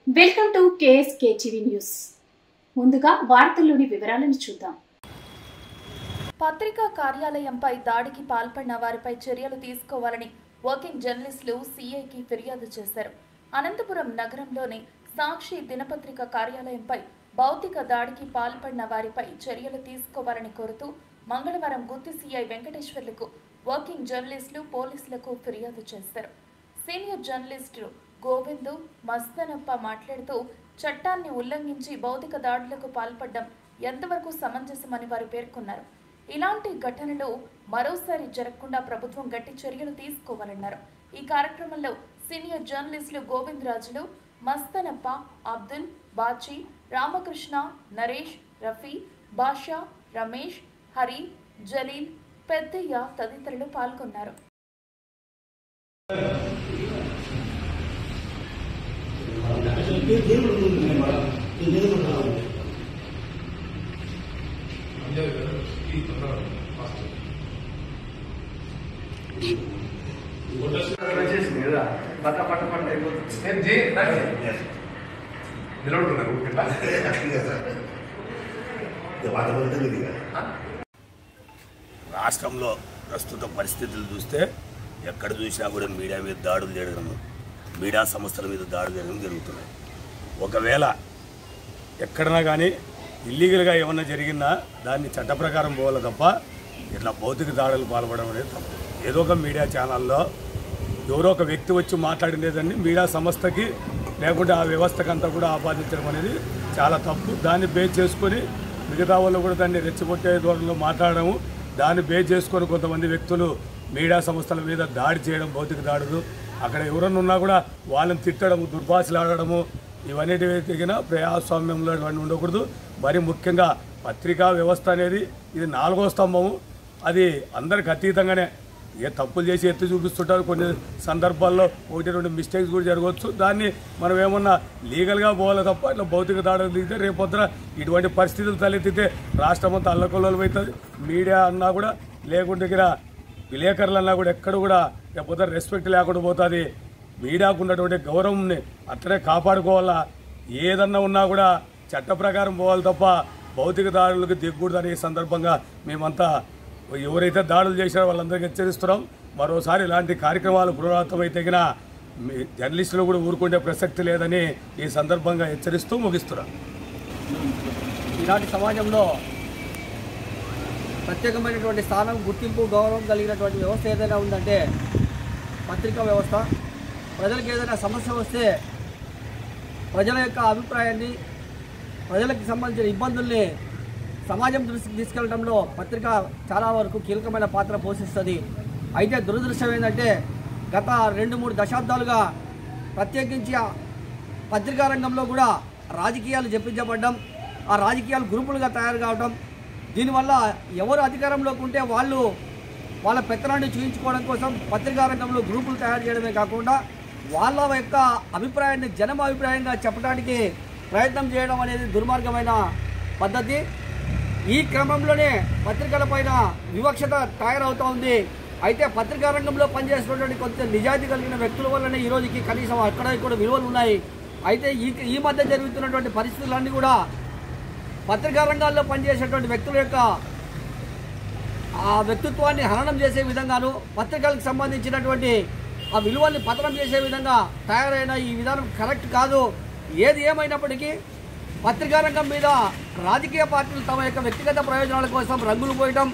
Welcome to KSK TV news. ముందుగా వార్తల్లోని వివరాలను చూద్దాం. పత్రికా కార్యాలయంపై దాడికి పాల్పడిన వారిపై చర్యలు తీసుకోవాలని వర్కింగ్ జర్నలిస్టులు సీఐకి ఫిర్యాదు చేశారు. అనంతపురం నగరంలోని సాక్షి దినపత్రిక కార్యాలయంపై భౌతిక దాడికి పాల్పడిన వారిపై చర్యలు తీసుకోవాలని కోరుతూ మంగళవారం గుత్తి సీఐ వెంకటేశ్వర్లకు వర్కింగ్ జర్నలిస్టులు పోలీసులకు ఫిర్యాదు చేశారు. సీనియర్ జర్నలిస్టు గోవిందు మస్తనప్ప మాట్లాడుతూ చట్టాన్ని ఉల్లంఘించి భౌతిక దాడులకు పాల్పడడం ఎంతవరకు సమంజసమని వారు పేర్కొన్నారు. ఇలాంటి ఘటనలు మరోసారి జరగకుండా ప్రభుత్వం గట్టి చర్యలు తీసుకోవాలన్నారు. ఈ కార్యక్రమంలో సీనియర్ జర్నలిస్టులు గోవిందరాజులు, మస్తనప్ప, అబ్దుల్, బాచి, రామకృష్ణ, నరేష్, రఫీ, బాషా, రమేష్, హరి, జలీల్, పెద్దయ్య తదితరులు పాల్గొన్నారు. రాష్ట్రంలో ప్రస్తుత పరిస్థితులు చూస్తే ఎక్కడ చూసినా కూడా మీడియా మీద దాడులు చేయడం, మీడియా సంస్థల మీద దాడులు చేయడం జరుగుతున్నాయి. ఒకవేళ ఎక్కడన్నా కానీ ఇల్లీగల్గా ఏమన్నా జరిగినా దాన్ని చట్ట ప్రకారం పోవాలి తప్ప ఇట్లా భౌతిక దాడులు పాల్పడడం అనేది తప్పు. ఏదో ఒక మీడియా ఛానల్లో ఎవరో ఒక వ్యక్తి వచ్చి మాట్లాడినదాన్ని మీడియా సంస్థకి లేకుంటే ఆ వ్యవస్థకంతా కూడా ఆపాదించడం అనేది చాలా తప్పు. దాన్ని బేస్ చేసుకొని మిగతా వాళ్ళు కూడా దాన్ని రెచ్చగొట్టే ధోరణిలో మాట్లాడము, దాన్ని బేస్ చేసుకొని కొంతమంది వ్యక్తులు మీడియా సంస్థల మీద దాడి చేయడం, భౌతిక దాడులు, అక్కడ ఎవరన్నా ఉన్నా కూడా వాళ్ళని తిట్టడము, దుర్భాషలు ఆడడము, ఇవన్నీ తగిన ప్రజాస్వామ్యంలో ఇవన్నీ ఉండకూడదు. మరి ముఖ్యంగా పత్రికా వ్యవస్థ అనేది ఇది 4వ స్తంభము. అది అందరికి అతీతంగానే ఏ తప్పులు చేసి ఎత్తి చూపిస్తుంటారు. కొన్ని సందర్భాల్లో 1-2 మిస్టేక్స్ కూడా జరగవచ్చు. దాన్ని మనం ఏమన్నా లీగల్గా పోవాలి తప్ప ఇట్లా భౌతిక దాడులు దిగితే రేపొద్దున ఇటువంటి పరిస్థితులు తలెత్తితే రాష్ట్రం అంతా అల్లకొల్లలు అవుతుంది. మీడియా అన్నా కూడా లేకుంటే విలేకరులు అన్నా కూడా ఎక్కడ కూడా రేపొద్దున రెస్పెక్ట్ లేకుండా పోతుంది. మీడియాకు ఉన్నటువంటి గౌరవంని అట్లనే కాపాడుకోవాలా. ఏదన్నా ఉన్నా కూడా చట్ట ప్రకారం పోవాలి తప్ప భౌతిక దాడులకు దిగకూడదని ఈ సందర్భంగా మేమంతా ఎవరైతే దాడులు చేశారో వాళ్ళందరికీ హెచ్చరిస్తున్నాం. మరోసారి ఇలాంటి కార్యక్రమాలు పునరావృతమైతే జర్నలిస్టులు కూడా ఊరుకుంటే ప్రసక్తి లేదని ఈ సందర్భంగా హెచ్చరిస్తూ ముగిస్తున్నాం. ఈనాటి సమాజంలో ప్రత్యేకమైనటువంటి స్థానం, గుర్తింపు, గౌరవం కలిగినటువంటి వ్యవస్థ ఏదైనా ఉందంటే పత్రికా వ్యవస్థ. ప్రజలకు ఏదైనా సమస్య వస్తే ప్రజల యొక్క అభిప్రాయాన్ని, ప్రజలకు సంబంధించిన ఇబ్బందుల్ని సమాజం దృష్టికి తీసుకెళ్లడంలో పత్రిక చాలా వరకు కీలకమైన పాత్ర పోషిస్తుంది. అయితే దురదృష్టం ఏంటంటే గత 2-3 దశాబ్దాలుగా ప్రత్యేకించి పత్రికా రంగంలో కూడా రాజకీయాలు చెప్పించబడ్డం, ఆ రాజకీయాలు గ్రూపులుగా తయారు కావడం, దీనివల్ల ఎవరు అధికారంలోకి ఉంటే వాళ్ళ పెత్తనాన్ని చూపించుకోవడం కోసం పత్రికా రంగంలో గ్రూపులు తయారు చేయడమే కాకుండా వాళ్ళ యొక్క అభిప్రాయాన్ని జనం అభిప్రాయంగా చెప్పడానికి ప్రయత్నం చేయడం అనేది దుర్మార్గమైన పద్ధతి. ఈ క్రమంలోనే పత్రికలపైన వివక్షత తయారవుతూ ఉంది. అయితే పత్రికా రంగంలో పనిచేస్తున్నటువంటి కొంత నిజాయితీ కలిగిన వ్యక్తుల వల్లనే ఈరోజుకి కనీసం అక్కడ కూడా విలువలు ఉన్నాయి. అయితే ఈ మధ్య జరుగుతున్నటువంటి పరిస్థితులన్నీ కూడా పత్రికా రంగాల్లో పనిచేసేటువంటి వ్యక్తుల యొక్క ఆ వ్యక్తిత్వాన్ని హననం చేసే విధంగాను, పత్రికలకు సంబంధించినటువంటి ఆ విలువల్ని పతనం చేసే విధంగా తయారైన ఈ విధానం కరెక్ట్ కాదు. ఏది ఏమైనప్పటికీ పత్రికా రంగం మీద రాజకీయ పార్టీలు తమ యొక్క వ్యక్తిగత ప్రయోజనాల కోసం రంగులు పోయడం,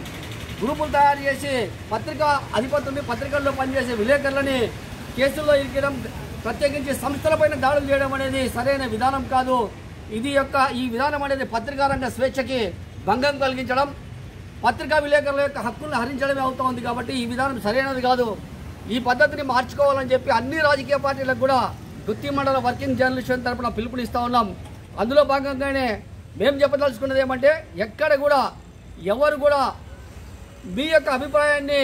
గ్రూపులు తయారు చేసి పత్రికా అధిపతుల్ని, పత్రికల్లో పనిచేసే విలేకరులని కేసుల్లో ఇరికడం, ప్రత్యేకించి సంస్థలపైన దాడులు చేయడం అనేది సరైన విధానం కాదు. ఈ విధానం అనేది పత్రికా రంగ స్వేచ్ఛకి భంగం కలిగించడం, పత్రికా విలేకరుల యొక్క హక్కులను హరించడమే అవుతా ఉంది. కాబట్టి ఈ విధానం సరైనది కాదు. ఈ పద్ధతిని మార్చుకోవాలని చెప్పి అన్ని రాజకీయ పార్టీలకు కూడా గుత్తి మండల వర్కింగ్ జర్నలిస్ట్ తరఫున పిలుపునిస్తూ ఉన్నాం. అందులో భాగంగానే మేము చెప్పదలుచుకున్నది ఏమంటే ఎక్కడ కూడా ఎవరు కూడా మీ యొక్క అభిప్రాయాన్ని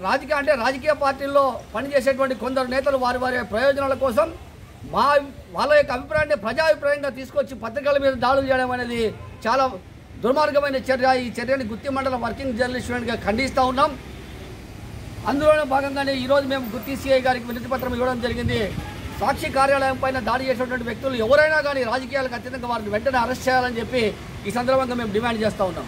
రాజకీయ పార్టీల్లో పనిచేసేటువంటి కొందరు నేతలు వారి ప్రయోజనాల కోసం వాళ్ళ యొక్క అభిప్రాయాన్ని ప్రజాభిప్రాయంగా తీసుకొచ్చి పత్రికల మీద దాడులు చేయడం అనేది చాలా దుర్మార్గమైన చర్య. ఈ చర్యని గుత్తి మండల వర్కింగ్ జర్నలిస్టులుగా ఖండిస్తూ ఉన్నాం. అందులోనే భాగంగానే ఈరోజు మేము గుత్తి సిఐ గారికి వినతి పత్రం ఇవ్వడం జరిగింది. సాక్షి కార్యాలయం పైన దాడి చేసినటువంటి వ్యక్తులు ఎవరైనా కానీ రాజకీయాలకు అత్యంతంగా వారిని వెంటనే అరెస్ట్ చేయాలని చెప్పి ఈ సందర్భంగా మేము డిమాండ్ చేస్తూ ఉన్నాం.